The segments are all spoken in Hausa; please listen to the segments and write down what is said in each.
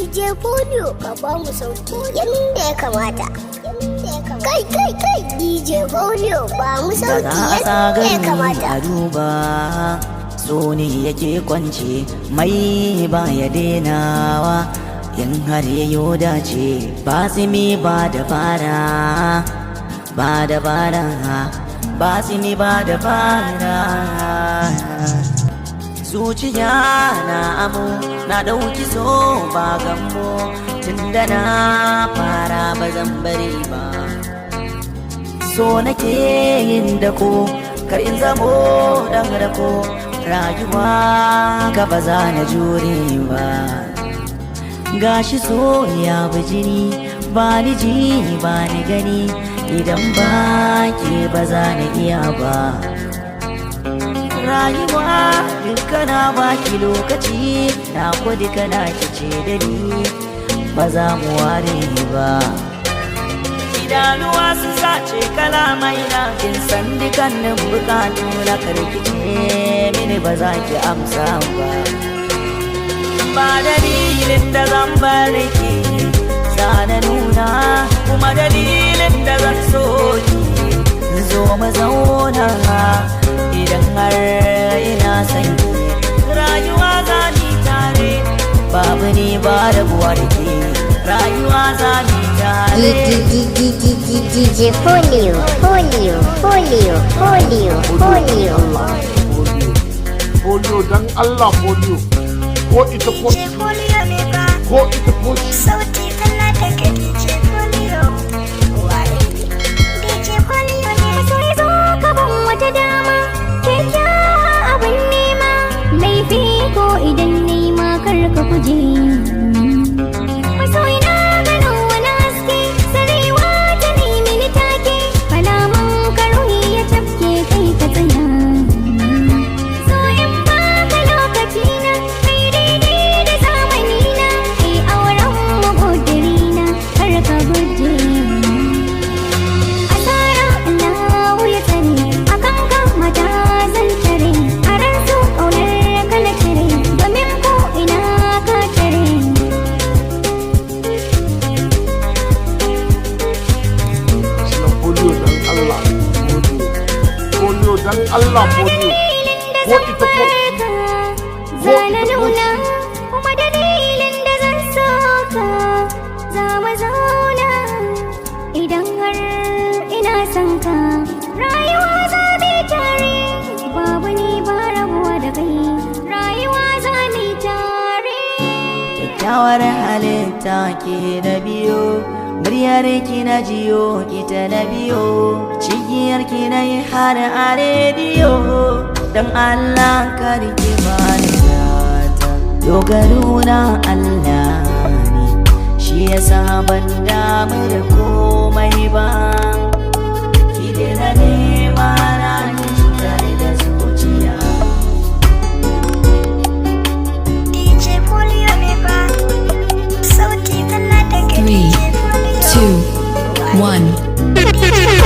DJ Polio ka ba mu sauti yadda ya kamata. Kai DJ Polio ba mu sauti yadda ya kamata. A duba so ne yake kwance mai ba ya denawa in har yayo dace ba simi ba da fara ba simi ba da fara. Zuciya na amo na dauki so ba gambo tunda na fara ba zan bari ba. So nake yin dako kar in zamo dan rako rayuwa ka ba za na jure ba. Gashi so ya bi jini ba ni ji ba ni gani idan ba ke ba za na iya ba. Rayuwa dukkana baki lokaci na kudi kana kice da ni ba za mu ware ba. Idanuwa sun sace kalamai na kin san dukannin bukatu na karkice mini ba za ki amsa ba. Ba dalilin da zan bari ki zana nuna kuma dalilin da zan so ki zo mu zauna idan har ina son ki rayuwa za ni tare babu ni ba rabuwa da ke rayuwa za ni tare. DJ Polio dan Allah Polio ko ita Polio ne ba ko ita Polio sauti kana daga DJ Polio DJ Polio ne sai zo ka ban wata dama kyakkyawa abin nema laifi ko idan nema kar ka kuje masoyina gano wani haske sarewa ta nemi ni take kalaman ka ruhi ya tafke kai ka tsaya so in baka lokaci na kai daidai da zamani na kai auren magodiri na kar ka guje asara Allah ya tsare akan ka mata zan tare a ran su kaunar ka na cire domin ko ina ka tare. Polio dan Allah Polio ko ita zana nuna kuma dalilin da zan soka za mu zauna idan har ina son ka rayuwa za mu tare babu ni ba rabuwa da kai rayuwa za mu tare. Kyakkyawar halitta ke na biyo muryar ki na jiyo ita na biyo cigiyar ki na yi har a rediyo don Allah kar ki bani gata dogaro na Allah ne shi yasa ban damu da komai ba ki daina nema na ki tare da zuciya. DJ Polio ne ba sauti kana daga DJ Polio 2, 1.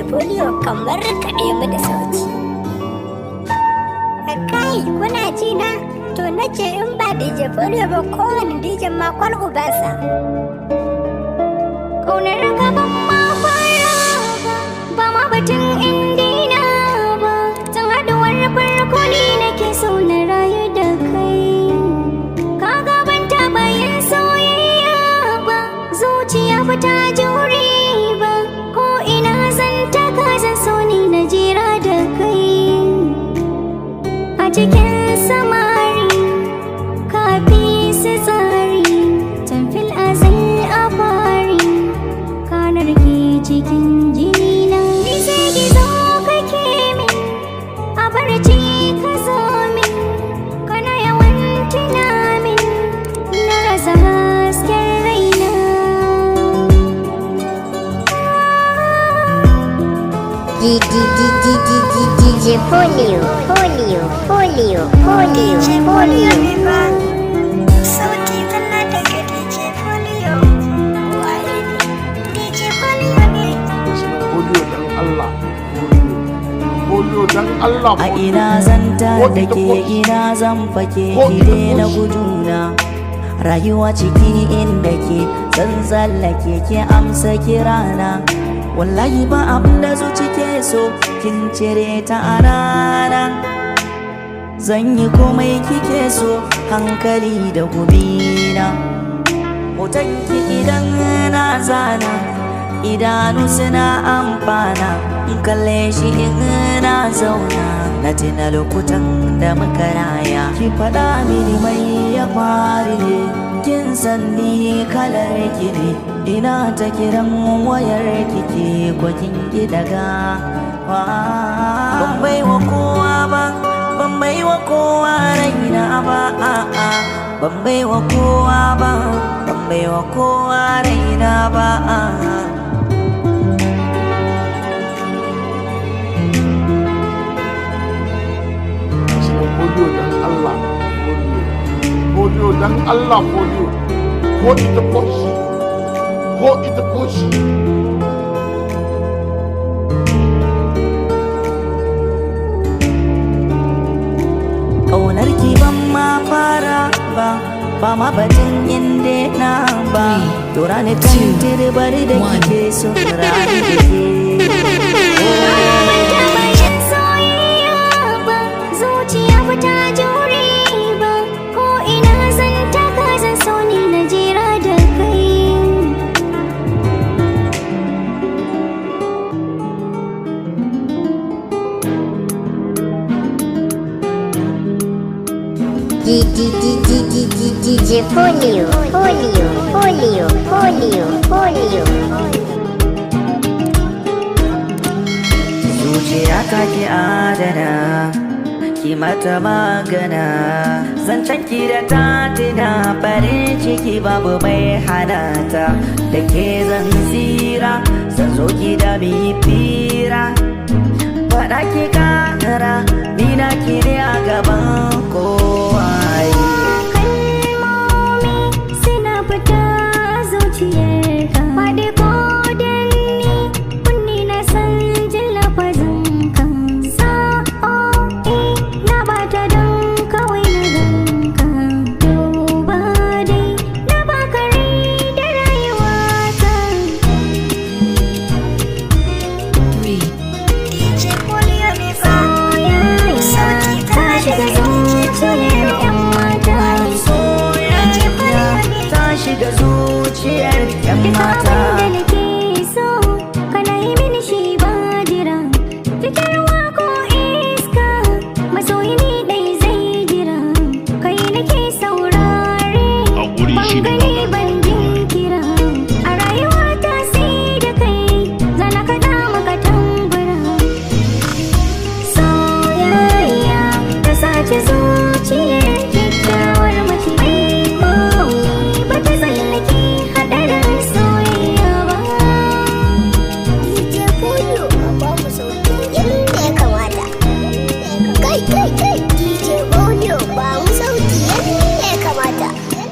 Polio kamar kaɗe mu da sauti. Kai kuna ji na to nace in ba DJ Polio ba kowane DJ ma kwalgo ba sa. ƙaunar ka ban ma fara ba ma batun indina ba, tun haɗuwar farko ni nake so na rayu da kai. Kaga ban taɓa yin soyayya ba, zuciya ba ta jure ba, ko ina zan taka zan so ni na jira da kai. A cikin samari kafi su tsari, tun fil azal a fari kanar ke cikin jini na. Ni sai gizo kake min a barci ka zo min, kana yawan tuna min na rasa hasken raina. DJ Polio, Polio, Polio, Polio, Polio. Sauti tana daga DJ Polio. Waye ne? DJ Polio ne. Polio dan Allah. Polio dan Allah. A ina zan ta da ke, ina zan fake ki daina guduna. Rayuwa ciki inda ke zan tsallake ki amsa kirana. Wallahi ba abin da zuci ke so kin cire ta a rana. Zan yi komai kike so hankali da gubina. Hotonki idan na zana idanu suna amfana, in kalle shi in na zauna na tuna lokutan da muka raya. Ki faɗa mini mai ya faru ne, kin san ni kalar ki ne, ina ta kiran wayar kike ko kin ki daga. Ban bai wa kowa ba, ban bai wa kowa raina ba, ban bai wa kowa ba, ban bai wa kowa raina ba. Polio dan Allah. Polio dan Allah. Polio. Ko ita koshi. Ko ita koshi. Ƙaunar ki ban ma fara ba, ba ma batun inda na ba. Tura ni kan tirbar da kike so rayu da ke. Zuciya ba ta jure ba, ko ina zan taka zan so ni na jira da kai. DJ Polio, Polio, Polio, Polio, Polio. Zuciya ta ki adana, ki mata magana, zancen ki da ta tuna farin ciki babu mai hana ta. Da ke zan tsira, zan zo ki da mi fira, faɗa ki kara, ni na ki ne a gaban kowa. Kalmomi suna fita zuciyarka, faɗi ko danni kunni na san jin lafazinka. Sa'o'i na bata don kawai na ganka, duba dai na baka rai da rayuwata. DJ Polio ne fa. Sauti tana daga DJ Polio. Ta shiga zuciyar 'yan mata. Da nake so kana yi mini shi ba jira, fitarwa ko iska masoyi ni dai zai jira. Kai nake saurare ban gani ban jinkira, a rayuwa ta sai da kai zana kaɗa maka tambura. Soyayya ta sace zuciyar kyakkyawar mace mai koyi, ba ta tsallake haɗarin soyayya ba. DJ Polio, ba mu sauti yadda ya kamata. Kai, DJ Polio, ba mu sauti yadda ya kamata.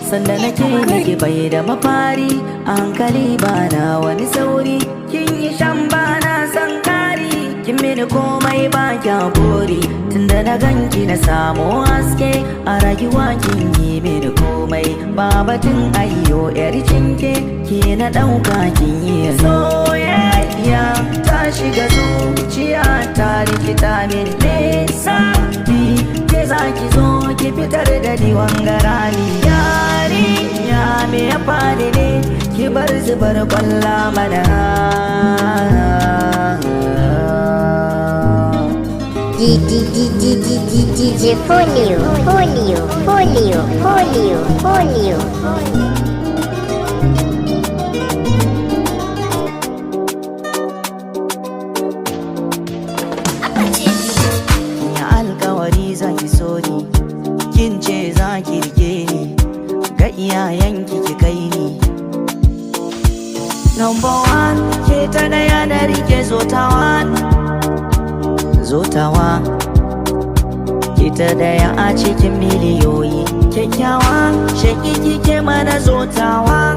Sanda nake miki bai da mafari, a hankali ba na wani sauri. Kin yi shan ba na san kari, kin mini komai ba kya buri. Tunda na ganki na samu haske, a rayuwa kin yi mini komai. komai babatin ayyo yar cinke ke na ɗauka kin yi soyayya ta shiga zuciya ta rikita min nesa ke za ki zo ki fitar da ni wangarani yarinya me ya faɗi ne ki bar zubar kwalla mana DJ Polio, Polio, Polio, Polio, Polio. Ya alkawari zaki so ni, kin ce za ki rike ni, ga iyayenki ki kai ni. Number one, ke ta daya na rike zotawa kita daya a cikin miliyoyi kyakkyawa shaki kike mana zotawa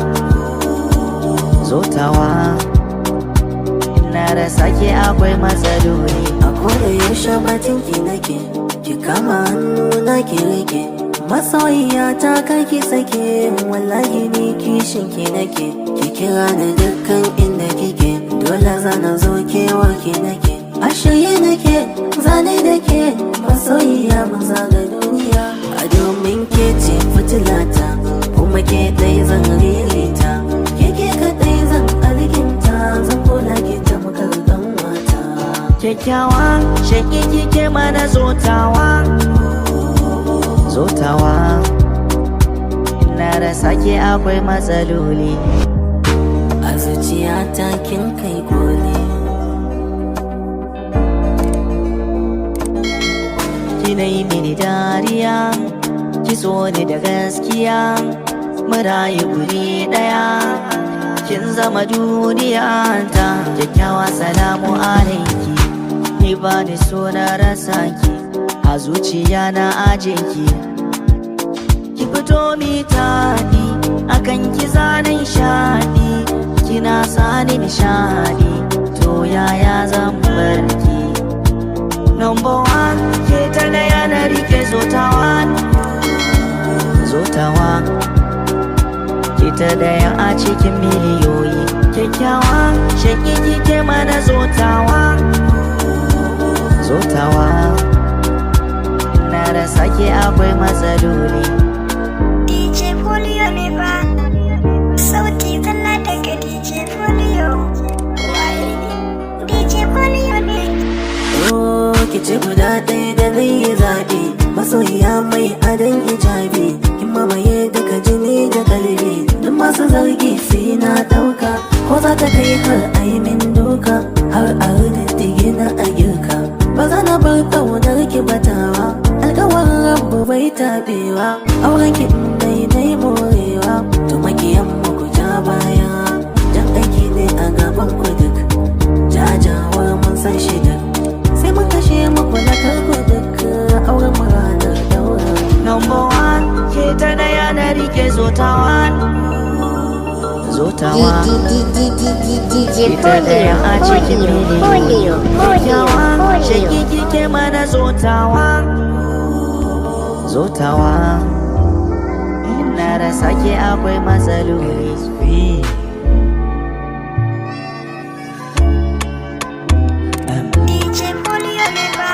ina rasa ke akwai matsaloli a koda yaushe batin ki nake ki kama hannu na ki rike masoyiya ta karki sake wallahi ni kishin ki nake ki kira da dukkan inda kike dole zana zo kewa ki nake a shirye nake zane da ke masoyiya maza ga duniya a domin ke ce fitilata kuma ke dai zan ririta ke kadai zan alkinta zan kula ki ta makar dan mata kyakkyawa shaki kike mana zotawa ina rasa ke akwai matsaloli a zuciyata kin kai gole kina yi mini dariya ki so ni da gaskiya mu rayu guri daya kin zama duniya ta kyakkyawa salamu alaiki ni ba ni so na rasa ki a zuciya na aje ki fito mi tadi akan ki zanen shaɗi kina sani nishadi to yaya zan barki number one ke ta daya na rike zotawa ke ta daya a cikin miliyoyi kyakkyawa shaki kike mana zotawa na rasa ke akwai matsaloli DJ Polio ne ba sauti zalla daga DJ Polio DJ Polio ne ki ce guda ɗaya da zai yi zaɓe masoyiya mai adon hijabi kin mamaye daga jini da kalbi duk masu zargi sai na ɗauka ko za ta kai har aimin doka har a riddige na a girka ba za na bar ƙaunar ki batawa alƙawarin rabu bai taɓewa auren ki dai morewa to makiyan mu ku ja baya jan aiki ne a gaban ku duk jajawar mun san shi duk sai mun kashe muku na karko duk auren mu ranar daura number one ke ta daya na rike zotawa DJ Polio, Polio, Polio, shaki kike mana zotawa ina rasa ke akwai matsaloli DJ Polio ne ba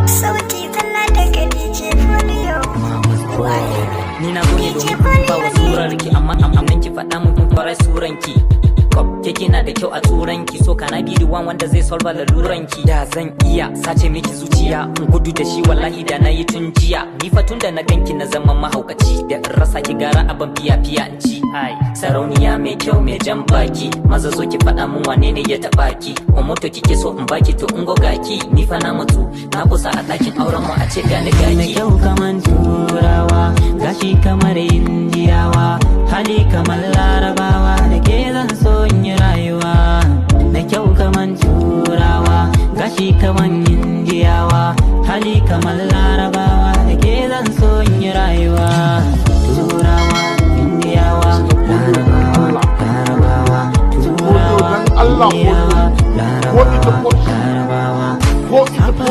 sauti zalla daga DJ Polio ni na zo ne domin ba wa surar ki amma ki faɗa mun kwarai suran ki ke kina da kyau a tsuran ki so kana bi duwan wanda zai solve laluran ki da zan iya sace miki zuciya in gudu da shi wallahi da nayi tun jiya ni fa tun da na ganki na zaman mahaukaci da in rasa ki gara aban fiya in ci ai sarauniya mai kyau mai jan baki maza zo ki faɗa mun wane ne ya taɓa ki o moto kike so in baki to in goga ki ni fa na mutu na kusa a ɗakin auren mu a ce gani gaki mai kyau kaman turawa gashi kamar indiyawa hali kamar larabawa da ke zan so in yi rayuwa da kyau kaman turawa gashi kaman indiyawa hali kamar larabawa da ke zan so in yi rayuwa turawa indiyawa larabawa turawa indiyawa larabawa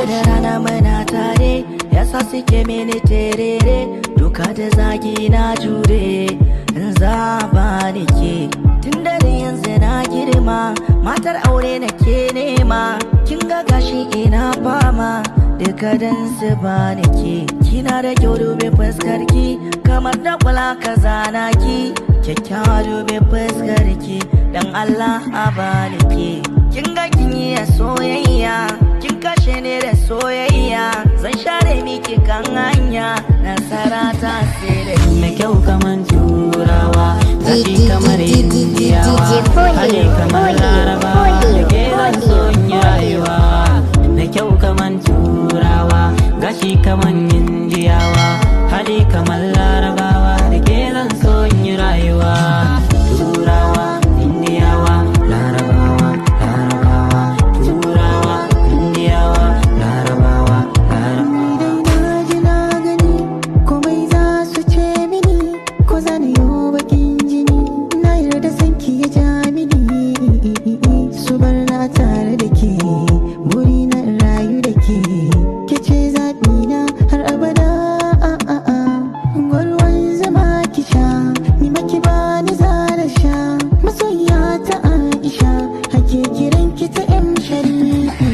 da rana mana tare yasa suke mini terere duka ta zagi na jure in zaba ni ke. Tun da yanzu na girma, matar aure na ke nema. Kin ga gashi ina fama, duka dan su ba ni ke. Kina da kyau dube fuskar ki, kamar da kula ka zana ki. Kyakkyawa dube fuskar ki, dan Allah a bani ke. Kin ga kin yi soyayya, kin kashe ne da soyayya. Zan share miki kan hanya, nasara ta sai da ke. Mai kyau kaman turawa, gashi kamar indiyawa, hali kamar larabawa, da ke zan so in yi rayuwa. Mai kyau kaman turawa, gashi kaman indiyawa, hali kamar larabawa, da ke zan so in yi rayuwa. Turawa, indiyawa, larabawa, larabawa, turawa, indiyawa, larabawa, larabawa. Na ji na gani komai za su ce mini, ko za ni yi bakin jini. Na yarda sanki ya ja mini, su bar na tare da ke, buri na rayu da ke. Ke ce zaɓi na har abada. Gwarwan zama ki sha, ni maki ba ni zara sha. Masoyiya ta Aisha, hake kiran ki ta M Sharifi.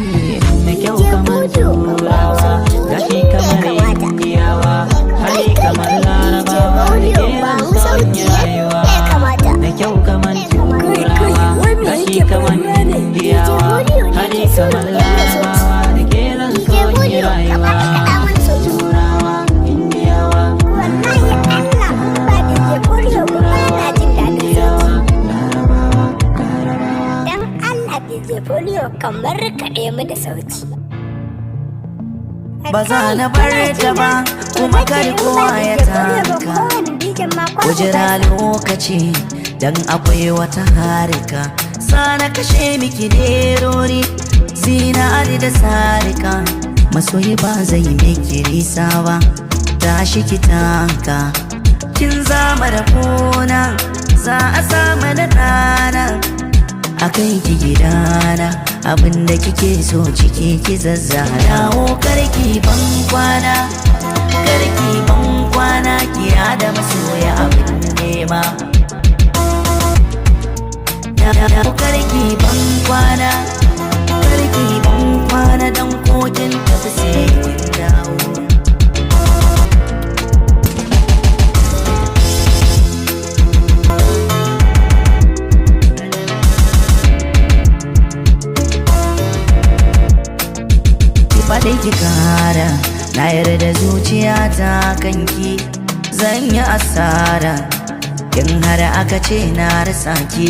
Mai kyau kamar turawa, gashi kamar indiyawa, hali kamar larabawa, da ke zan so in yi rayuwa. Mai kyau kamar turawa, gashi kamar indiyawa, hali kamar larabawa, da ke zan so in yi rayuwa. Turawa, indiyawa, Polio kamar kaɗe mu da sauti. Ba za na bar ta ba, kuma kar kowa ya taka. Kujira lokaci, dan akwai wata harika. Sana kashe miki nerori, zinari da sarika. Masoyi ba zai miki nisa ba, tashi ki taka. Kin zama da kona, za a samu da rana. A kai ki gidana, abinda kike so ciki ki zazzara. Dawo karki ban kwana, karki ban kwana, kiya da masoya abin nema. Dawo karki ban kwana, karki ban kwana, dan kokin tafi sai kin dawo. Faɗi ki kara, na yarda zuciyata kanki. Zan yi asara, in har aka ce na rasa ki.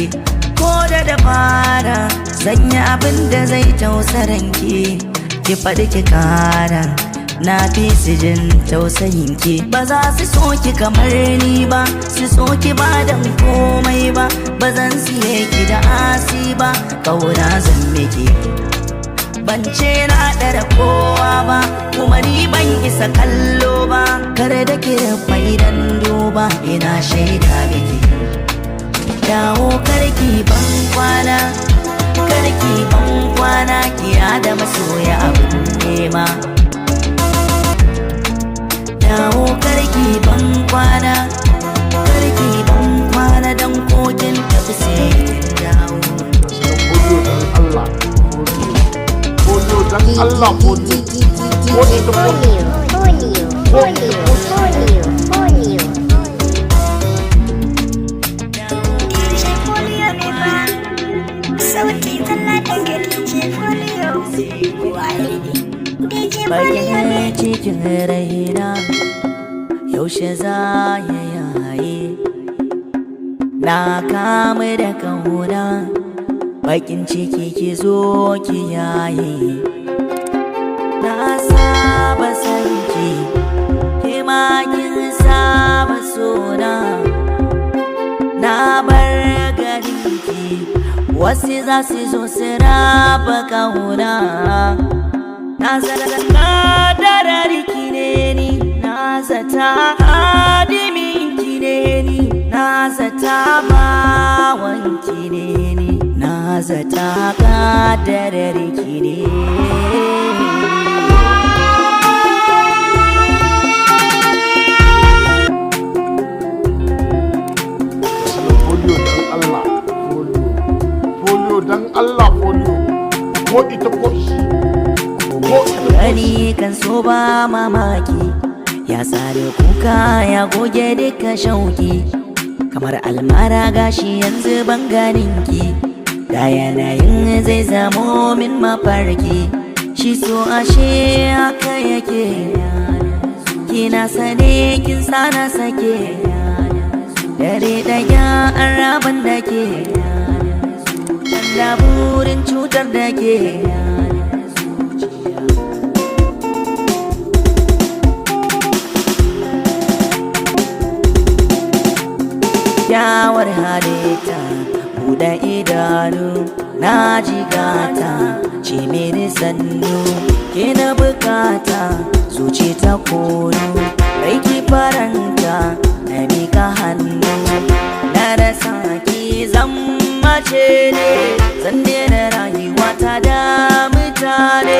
Ko da dabara, zan yi abin da zai tausa ranki. Ki faɗi ki kara, na fi su jin tausayin ki. Ba za su so ki kamar ni ba, su so ki ba dan komai ba. Ba zan siye ki da asi ba, kauna zan miki. Ban ce na ɗara kowa ba, kuma ni ban isa kallo ba. Kare da ki rufa idan duba, ina shaida miki. Dawo karki ban kwana, karki ban kwana, kiya da masoya abin nema. Dawo karki ban kwana, karki ban kwana, dan kokin tafi sai kin dawo. Polio dan Allah, Polio. DJ Polio ne ba, sauti talla daga DJ Polio. DJ Polio ne. Bakin cikin raina, yaushe za ya yaye. Na kamu da kauna, bakin ciki ki zo ki yaye. Na saba sanki, ke ma kin saba sona. Na bar garinki, wasu za su zo su raba kauna. Na zata dararki ne ni, na zata hadiminki ne ni, na zata bawanki ne ni, na zata kadararki ne. ko ita ko shi ko ita gani kan so ba mamaki ya sare kuka ya goge duka shauki kamar almara gashi yanzu ban ganinki da yanayin zai zamo min mafarki shi so ashe haka yake kina sane kin sana sake dare daya an raban da ke da burin cutar da ke kyawar halitta buɗe idanu na jigata ce mini sannu ke na bukata zuci ta koyo aiki faranta na mika hannu na rasa ki zammace ne zan daina rayuwa ta da mutane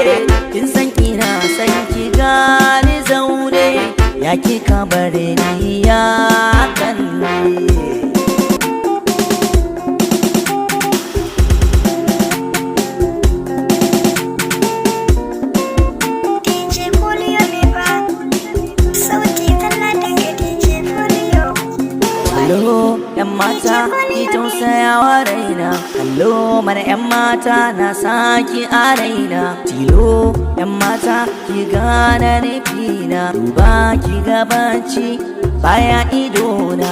kin san ina san ki gani zaune ya ki kabare ni ya kan ne Allo, ‘yan mata, ki tausayawa raina. Allo, mana ‘yan mata na saki a raina. Tilo, ‘yan mata, ki gane nufina. Duba ki gabanci baya idona.